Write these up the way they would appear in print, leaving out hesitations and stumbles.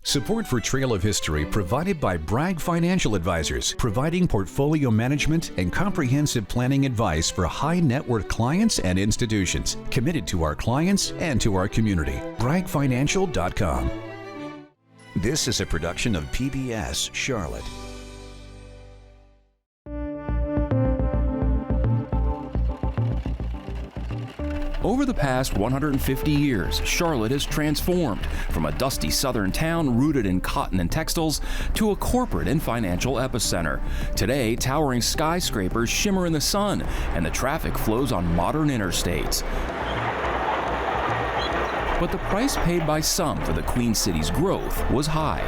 Support for Trail of History provided by Bragg Financial Advisors, providing portfolio management and comprehensive planning advice for high net worth clients and institutions, committed to our clients and to our community. BraggFinancial.com. This is a production of PBS Charlotte. Over the past 150 years, Charlotte has transformed from a dusty southern town rooted in cotton and textiles to a corporate and financial epicenter. Today, towering skyscrapers shimmer in the sun, and the traffic flows on modern interstates. But the price paid by some for the Queen City's growth was high.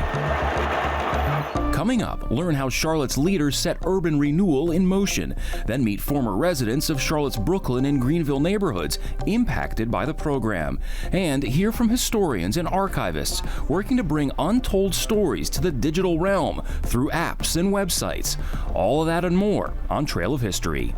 Coming up, learn how Charlotte's leaders set urban renewal in motion, then meet former residents of Charlotte's Brooklyn and Greenville neighborhoods impacted by the program, and hear from historians and archivists working to bring untold stories to the digital realm through apps and websites. All of that and more on Trail of History.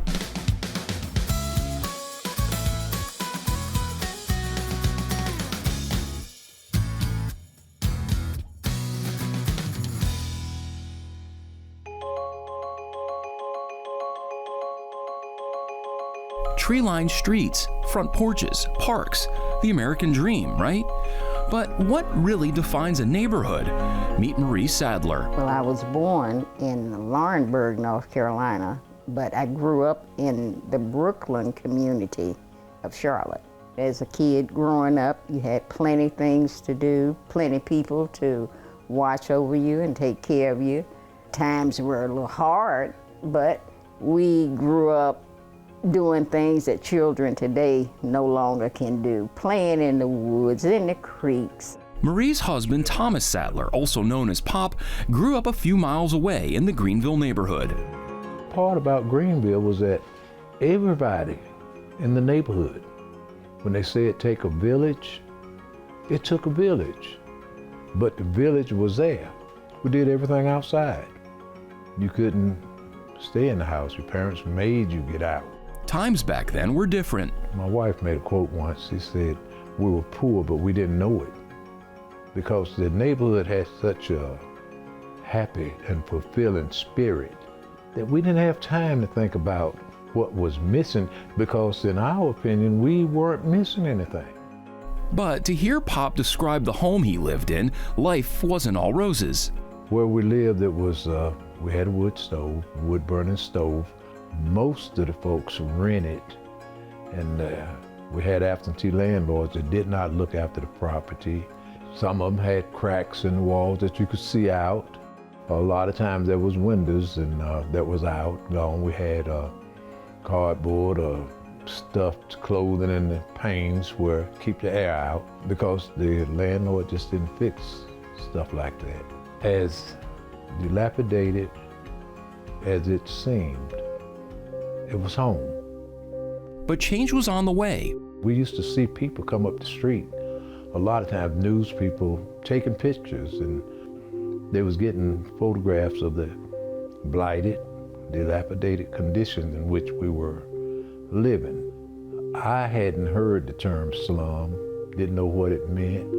Tree-lined streets, front porches, parks, the American dream, right? But what really defines a neighborhood? Meet Marie Sadler. Well, I was born in Laurinburg, North Carolina, but I grew up in the Brooklyn community of Charlotte. As a kid growing up, you had plenty things to do, plenty people to watch over you and take care of you. Times were a little hard, but we grew up doing things that children today no longer can do, playing in the woods, in the creeks. Marie's husband, Thomas Sadler, also known as Pop, grew up a few miles away in the Greenville neighborhood. Part about Greenville was that everybody in the neighborhood, when they said take a village, it took a village. But the village was there. We did everything outside. You couldn't stay in the house. Your parents made you get out. Times back then were different. My wife made a quote once. She said, we were poor, but we didn't know it. Because the neighborhood had such a happy and fulfilling spirit that we didn't have time to think about what was missing, because in our opinion, we weren't missing anything. But to hear Pop describe the home he lived in, life wasn't all roses. Where we lived, it was, we had a wood stove, wood burning stove. Most of the folks rented, and we had absentee landlords that did not look after the property. Some of them had cracks in the walls that you could see out. A lot of times there was windows and that was out. We had cardboard or stuffed clothing in the panes where keep the air out, because the landlord just didn't fix stuff like that. As dilapidated as it seemed, it was home. But change was on the way. We used to see people come up the street, a lot of times news people taking pictures, and they was getting photographs of the blighted, dilapidated conditions in which we were living. I hadn't heard the term slum, didn't know what it meant.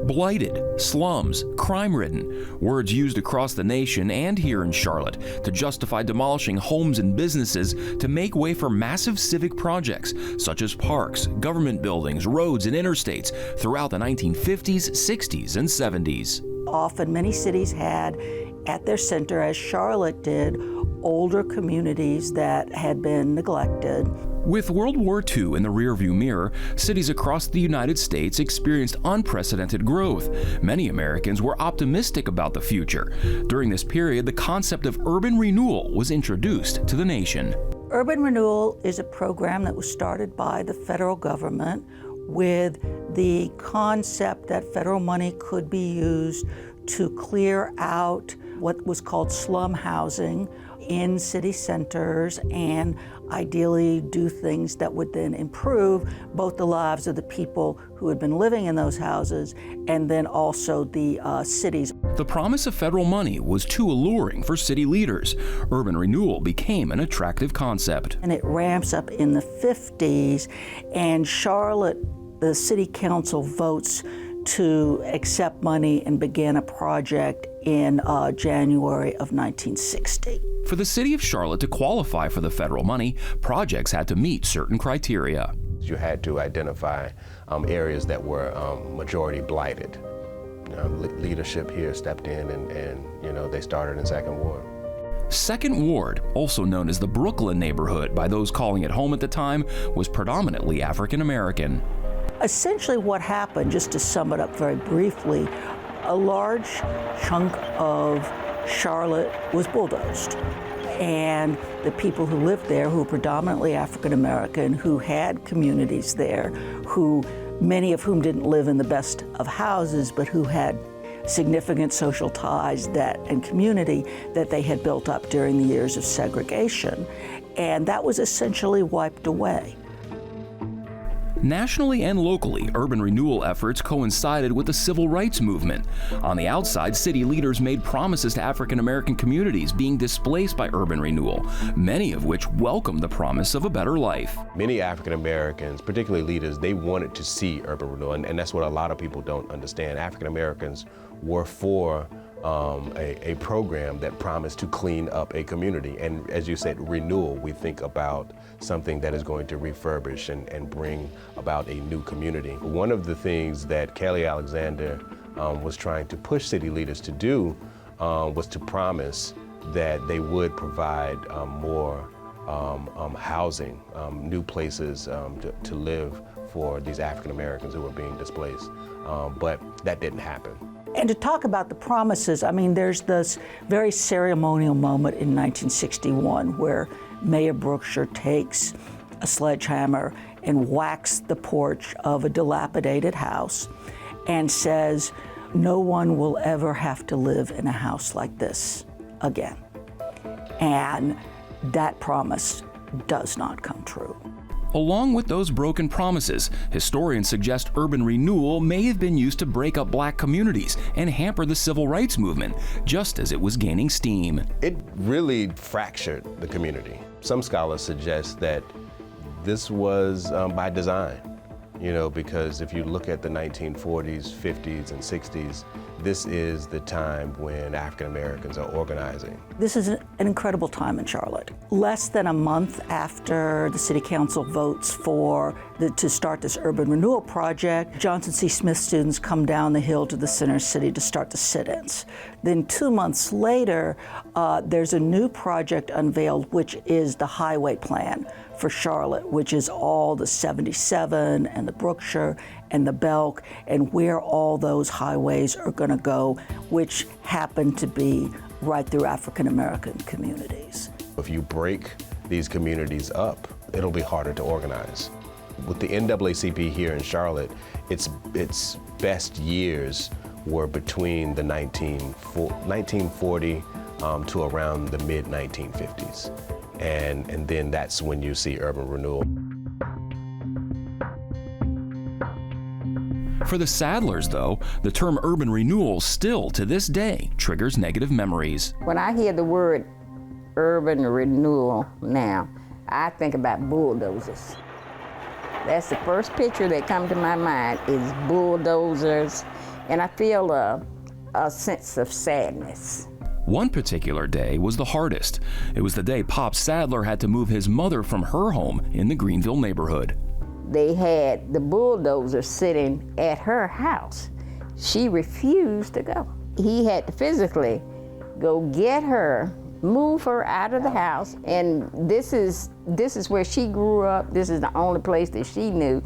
Blighted, slums, crime-ridden, words used across the nation and here in Charlotte to justify demolishing homes and businesses to make way for massive civic projects such as parks, government buildings, roads, and interstates throughout the 1950s, 60s, and 70s. Often many cities had at their center, as Charlotte did, older communities that had been neglected. With World War II in the rearview mirror, cities across the United States experienced unprecedented growth. Many Americans were optimistic about the future. During this period, the concept of urban renewal was introduced to the nation. Urban renewal is a program that was started by the federal government with the concept that federal money could be used to clear out what was called slum housing in city centers and ideally do things that would then improve both the lives of the people who had been living in those houses and then also the cities. The promise of federal money was too alluring for city leaders. Urban renewal became an attractive concept. And it ramps up in the 50s, and Charlotte, the city council votes to accept money and begin a project in January of 1960. For the city of Charlotte to qualify for the federal money, projects had to meet certain criteria. You had to identify areas that were majority blighted. Leadership here stepped in and they started in Second Ward. Second Ward, also known as the Brooklyn neighborhood by those calling it home at the time, was predominantly African American. Essentially what happened, just to sum it up very briefly, a large chunk of Charlotte was bulldozed. And the people who lived there, who were predominantly African American, who had communities there, many of whom didn't live in the best of houses, but who had significant social ties and community that they had built up during the years of segregation. And that was essentially wiped away. Nationally and locally, urban renewal efforts coincided with the civil rights movement. On the outside, city leaders made promises to African American communities being displaced by urban renewal, many of which welcomed the promise of a better life. Many African Americans, particularly leaders, they wanted to see urban renewal, and that's what a lot of people don't understand. African Americans were for a program that promised to clean up a community. And as you said, renewal, we think about something that is going to refurbish and bring about a new community. One of the things that Kelly Alexander was trying to push city leaders to do was to promise that they would provide more housing, new places to live for these African Americans who were being displaced. But that didn't happen. And to talk about the promises, I mean, there's this very ceremonial moment in 1961 where Mayor Brookshire takes a sledgehammer and whacks the porch of a dilapidated house and says, "No one will ever have to live in a house like this again." And that promise does not come true. Along with those broken promises, historians suggest urban renewal may have been used to break up black communities and hamper the civil rights movement, just as it was gaining steam. It really fractured the community. Some scholars suggest that this was by design, because if you look at the 1940s, 50s, and 60s, this is the time when African Americans are organizing. This is an incredible time in Charlotte. Less than a month after the City Council votes to start this urban renewal project, Johnson C. Smith students come down the hill to the center city to start the sit-ins. Then 2 months later, there's a new project unveiled, which is the highway plan for Charlotte, which is all the 77 and the Brookshire and the Belk and where all those highways are going to go, which happen to be right through African American communities. If you break these communities up, it'll be harder to organize. With the NAACP here in Charlotte, its best years were between the 1940 to around the mid-1950s. And then that's when you see urban renewal. For the Sadlers, though, the term urban renewal still, to this day, triggers negative memories. When I hear the word urban renewal now, I think about bulldozers. That's the first picture that comes to my mind is bulldozers, and I feel a sense of sadness. One particular day was the hardest. It was the day Pop Sadler had to move his mother from her home in the Greenville neighborhood. They had the bulldozer sitting at her house. She refused to go. He had to physically go get her, move her out of the house, and this is where she grew up. This is the only place that she knew,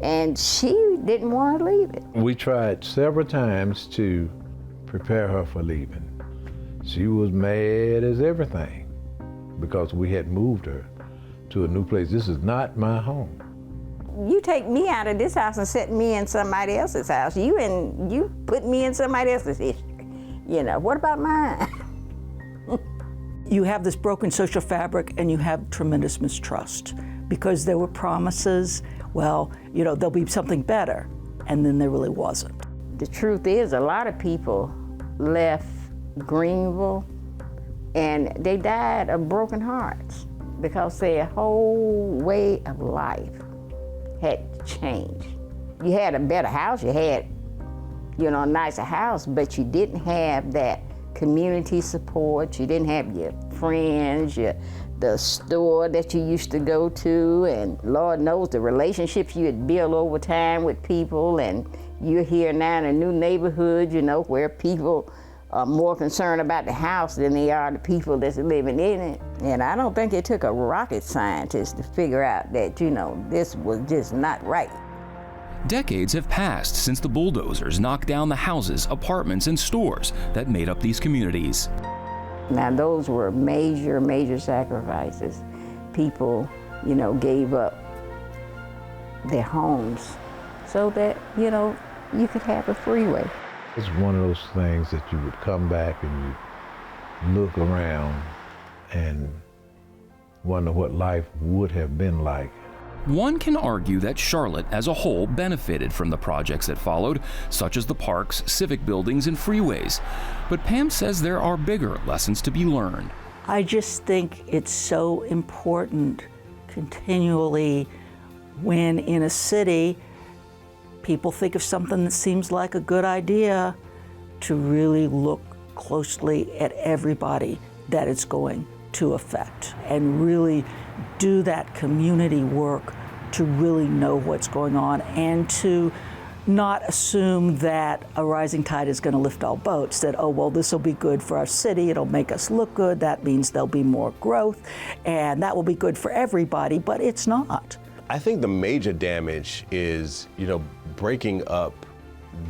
and she didn't want to leave it. We tried several times to prepare her for leaving. She was mad as everything because we had moved her to a new place. This is not my home. You take me out of this house and set me in somebody else's house. You put me in somebody else's history. What about mine? You have this broken social fabric and you have tremendous mistrust because there were promises, well, you know, there'll be something better, and then there really wasn't. The truth is, a lot of people left Greenville and they died of broken hearts because their whole way of life had changed. You had a better house, you had, you know, a nicer house, but you didn't have that community support, you didn't have your friends, the store that you used to go to, and Lord knows the relationships you had built over time with people, and you're here now in a new neighborhood, you know, where people are more concerned about the house than they are the people that's living in it. And I don't think it took a rocket scientist to figure out that, you know, this was just not right. Decades have passed since the bulldozers knocked down the houses, apartments, and stores that made up these communities. Now those were major, major sacrifices. People, you know, gave up their homes so that, you know, you could have a freeway. It's one of those things that you would come back and you look around and wonder what life would have been like. One can argue that Charlotte as a whole benefited from the projects that followed, such as the parks, civic buildings, and freeways. But Pam says there are bigger lessons to be learned. I just think it's so important continually when in a city people think of something that seems like a good idea to really look closely at everybody that it's going to affect and really do that community work to really know what's going on and to not assume that a rising tide is going to lift all boats, that, oh, well, this will be good for our city, it'll make us look good, that means there'll be more growth, and that will be good for everybody, but it's not. I think the major damage is, you know, breaking up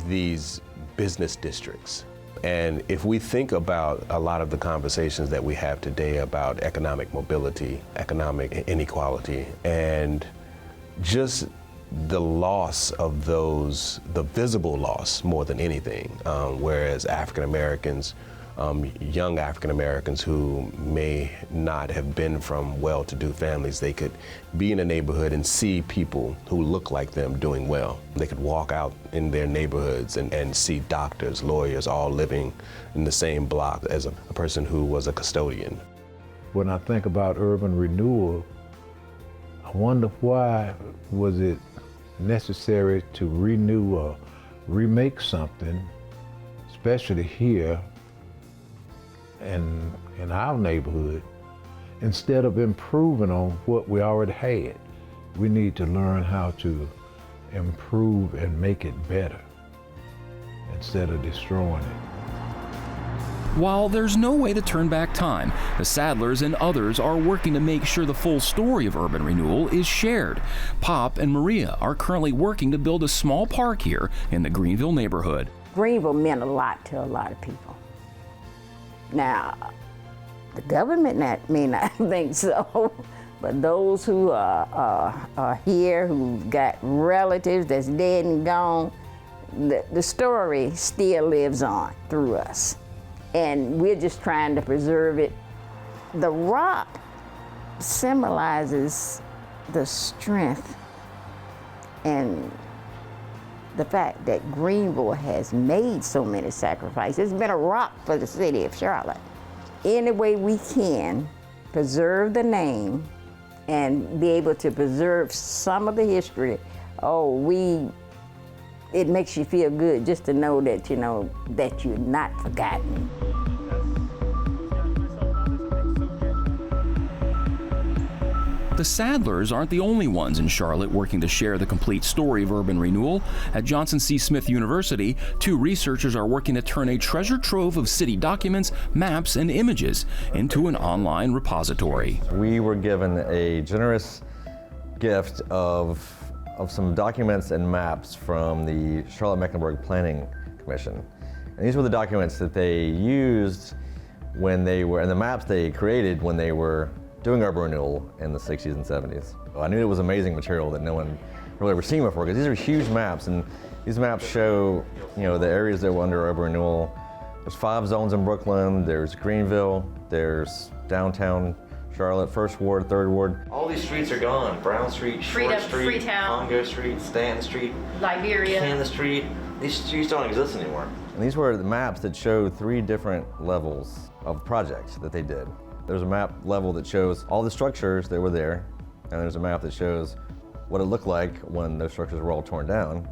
these business districts. And if we think about a lot of the conversations that we have today about economic mobility, economic inequality, and just the loss of those, the visible loss more than anything, whereas African Americans, young African Americans who may not have been from well-to-do families, they could be in a neighborhood and see people who look like them doing well. They could walk out in their neighborhoods and see doctors, lawyers, all living in the same block as a person who was a custodian. When I think about urban renewal, I wonder why was it necessary to renew or remake something, especially here in our neighborhood, instead of improving on what we already had. We need to learn how to improve and make it better instead of destroying it. While there's no way to turn back time, the Sadlers and others are working to make sure the full story of urban renewal is shared. Pop and Maria are currently working to build a small park here in the Greenville neighborhood. Greenville meant a lot to a lot of people. Now, the government may not think so, but those who are here, who've got relatives that's dead and gone, the story still lives on through us. And we're just trying to preserve it. The rock symbolizes the strength and the fact that Greenville has made so many sacrifices. It's been a rock for the city of Charlotte. Any way we can preserve the name and be able to preserve some of the history, it makes you feel good just to know that, you know, that you're not forgotten. The Sadlers aren't the only ones in Charlotte working to share the complete story of urban renewal. At Johnson C. Smith University, 2 researchers are working to turn a treasure trove of city documents, maps, and images into an online repository. We were given a generous gift of some documents and maps from the Charlotte-Mecklenburg Planning Commission. And these were the documents that they used when they were, and the maps they created when they were doing urban renewal in the 60s and 70s. I knew it was amazing material that no one really ever seen before, because these are huge maps, and these maps show, you know, the areas that were under urban renewal. There's 5 zones in Brooklyn, there's Greenville, There's downtown Charlotte, 1st Ward, 3rd Ward. All these streets are gone. Brown Street, Short Street, Freetown, Congo Street, Stanton Street, Liberia, Kansas Street. These streets don't exist anymore. And these were the maps that showed 3 different levels of projects that they did. There's a map level that shows all the structures that were there, and there's a map that shows what it looked like when those structures were all torn down.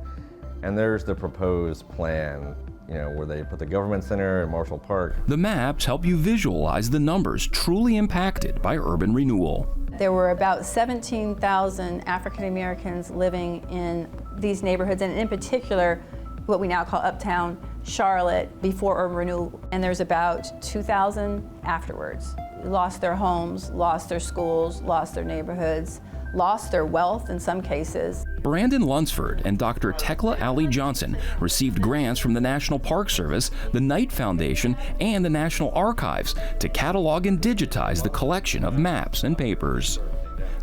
And there's the proposed plan, where they put the government center and Marshall Park. The maps help you visualize the numbers truly impacted by urban renewal. There were about 17,000 African Americans living in these neighborhoods, and in particular, what we now call Uptown Charlotte before urban renewal, and there's about 2,000 afterwards. Lost their homes, lost their schools, lost their neighborhoods, lost their wealth in some cases. Brandon Lunsford and Dr. Tekla Ali Johnson received grants from the National Park Service, the Knight Foundation, and the National Archives to catalog and digitize the collection of maps and papers.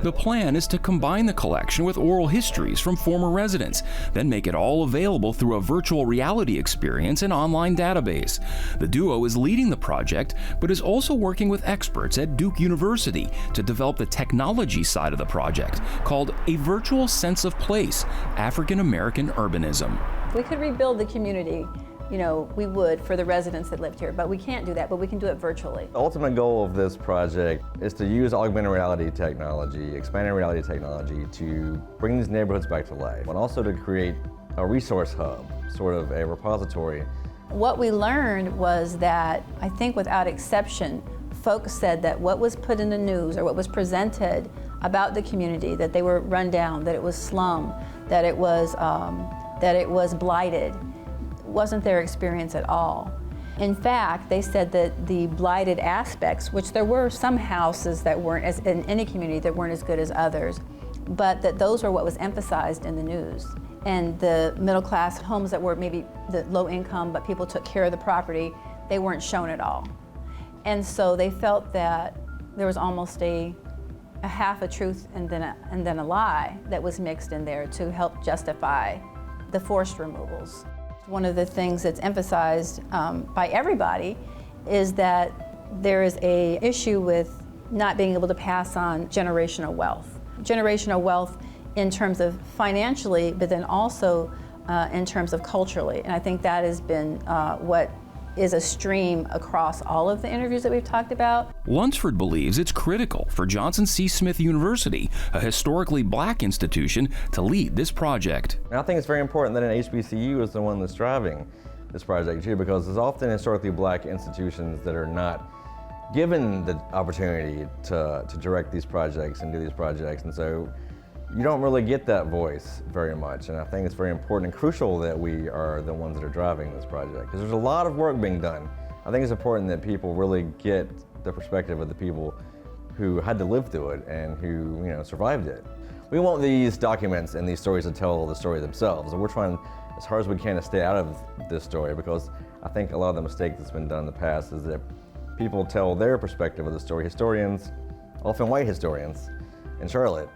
The plan is to combine the collection with oral histories from former residents, then make it all available through a virtual reality experience and online database. The duo is leading the project, but is also working with experts at Duke University to develop the technology side of the project, called A Virtual Sense of Place: African American Urbanism. We could rebuild the community, we would for the residents that lived here, but we can't do that, but we can do it virtually. The ultimate goal of this project is to use augmented reality technology, expanded reality technology, to bring these neighborhoods back to life, and also to create a resource hub, sort of a repository. What we learned was that, I think without exception, folks said that what was put in the news or what was presented about the community, that they were run down, that it was slum, that it was blighted, wasn't their experience at all. In fact, they said that the blighted aspects, which there were some houses that weren't, as in any community, that weren't as good as others, but that those were what was emphasized in the news. And the middle class homes that were maybe the low income, but people took care of the property, they weren't shown at all. And so they felt that there was almost a half a truth and then a lie that was mixed in there to help justify the forced removals. One of the things that's emphasized by everybody is that there is an issue with not being able to pass on generational wealth. Generational wealth in terms of financially, but then also in terms of culturally. And I think that has been what is a stream across all of the interviews that we've talked about. Lunsford believes it's critical for Johnson C. Smith University, a historically black institution, to lead this project. And I think it's very important that an HBCU is the one that's driving this project too, because there's often historically black institutions that are not given the opportunity to direct these projects and do these projects. And so you don't really get that voice very much, and I think it's very important and crucial that we are the ones that are driving this project, because there's a lot of work being done. I think it's important that people really get the perspective of the people who had to live through it and who survived it. We want these documents and these stories to tell the story themselves, and we're trying as hard as we can to stay out of this story, because I think a lot of the mistake that's been done in the past is that people tell their perspective of the story. Historians, often white historians in Charlotte,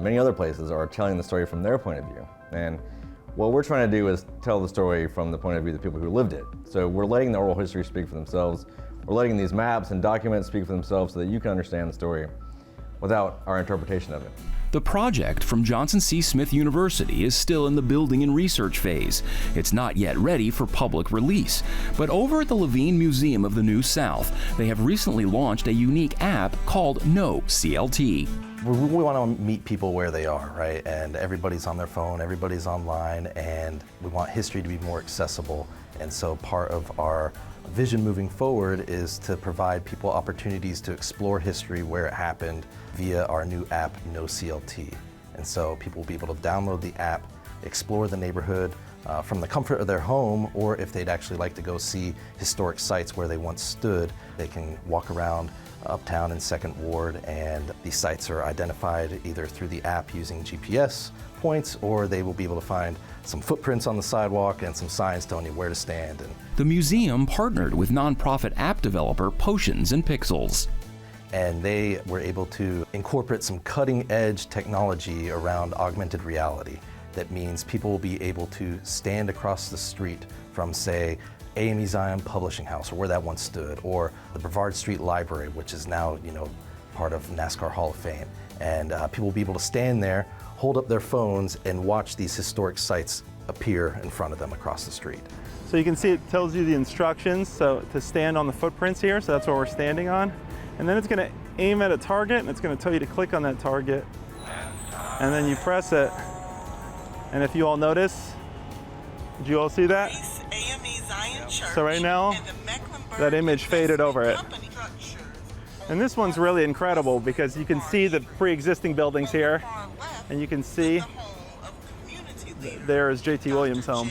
many other places, are telling the story from their point of view. And what we're trying to do is tell the story from the point of view of the people who lived it. So we're letting the oral history speak for themselves. We're letting these maps and documents speak for themselves so that you can understand the story without our interpretation of it. The project from Johnson C. Smith University is still in the building and research phase. It's not yet ready for public release, but over at the Levine Museum of the New South, they have recently launched a unique app called Know CLT. We want to meet people where they are, right? And everybody's on their phone, everybody's online, and we want history to be more accessible. And so part of our vision moving forward is to provide people opportunities to explore history where it happened via our new app, Know CLT. And so people will be able to download the app, explore the neighborhood from the comfort of their home, or if they'd actually like to go see historic sites where they once stood, they can walk around Uptown and 2nd Ward, and these sites are identified either through the app using GPS points, or they will be able to find some footprints on the sidewalk and some signs telling you where to stand. The museum partnered with nonprofit app developer Potions and Pixels. And they were able to incorporate some cutting-edge technology around augmented reality. That means people will be able to stand across the street from, say, AME Zion Publishing House, or where that once stood, or the Brevard Street Library, which is now, part of NASCAR Hall of Fame. And people will be able to stand there, hold up their phones, and watch these historic sites appear in front of them across the street. So you can see it tells you the instructions, so to stand on the footprints here, so that's what we're standing on. And then it's going to aim at a target, and it's going to tell you to click on that target. And then you press it. And if you all notice, did you all see that? So right now, that image faded over it. And this one's really incredible because you can see the pre-existing buildings here, and you can see there is J.T. Williams' home.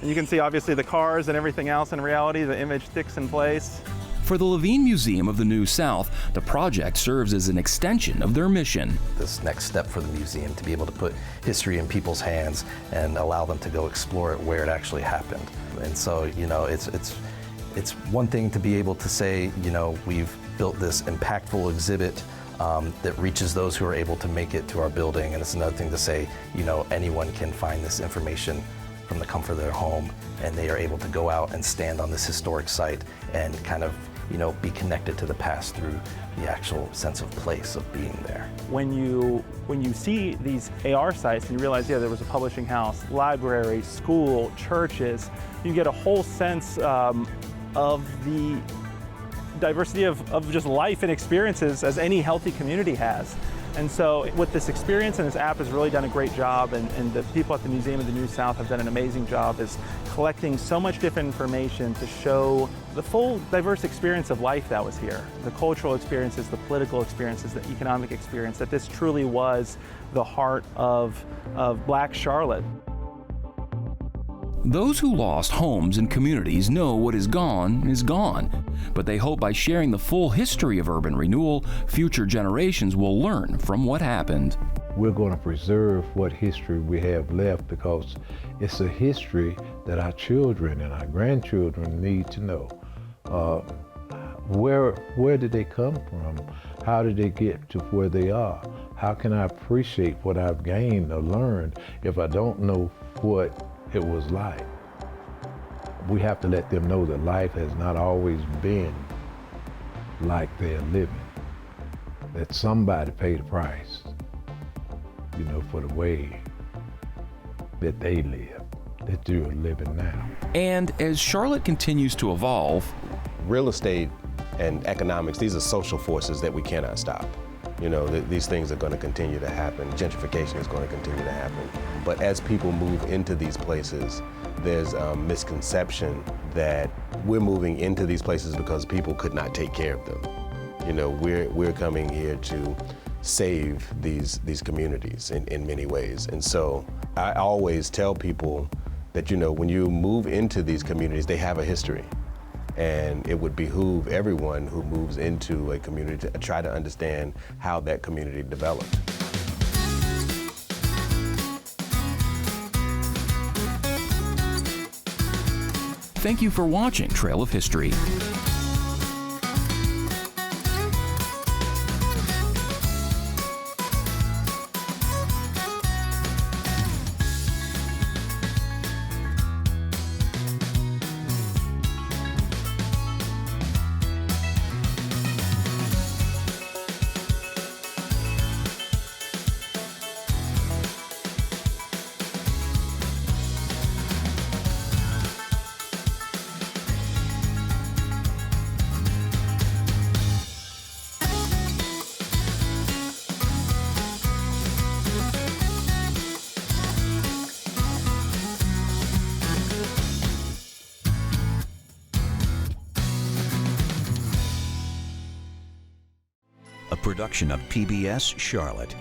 And you can see obviously the cars and everything else. In reality, the image sticks in place. For the Levine Museum of the New South, the project serves as an extension of their mission. This next step for the museum to be able to put history in people's hands and allow them to go explore it where it actually happened. And so, it's one thing to be able to say, we've built this impactful exhibit that reaches those who are able to make it to our building, and it's another thing to say, anyone can find this information from the comfort of their home, and they are able to go out and stand on this historic site and kind of, be connected to the past through the actual sense of place of being there. When you see these AR sites and you realize, there was a publishing house, library, school, churches, you get a whole sense of the diversity of just life and experiences as any healthy community has. And so with this experience and this app has really done a great job, and the people at the Museum of the New South have done an amazing job is collecting so much different information to show the full diverse experience of life that was here. The cultural experiences, the political experiences, the economic experience, that this truly was the heart of Black Charlotte. Those who lost homes and communities know what is gone, but they hope by sharing the full history of urban renewal, future generations will learn from what happened. We're going to preserve what history we have left because it's a history that our children and our grandchildren need to know. Where did they come from? How did they get to where they are? How can I appreciate what I've gained or learned if I don't know what it was like? We have to let them know that life has not always been like they're living, that somebody paid a price, for the way that they live, that you're living now. And as Charlotte continues to evolve, real estate and economics, these are social forces that we cannot stop. These things are going to continue to happen. Gentrification is going to continue to happen. But as people move into these places, there's a misconception that we're moving into these places because people could not take care of them. We're coming here to save these communities in many ways. And so I always tell people that, when you move into these communities, they have a history. And it would behoove everyone who moves into a community to try to understand how that community developed. Thank you for watching Trail of History. A production of PBS Charlotte.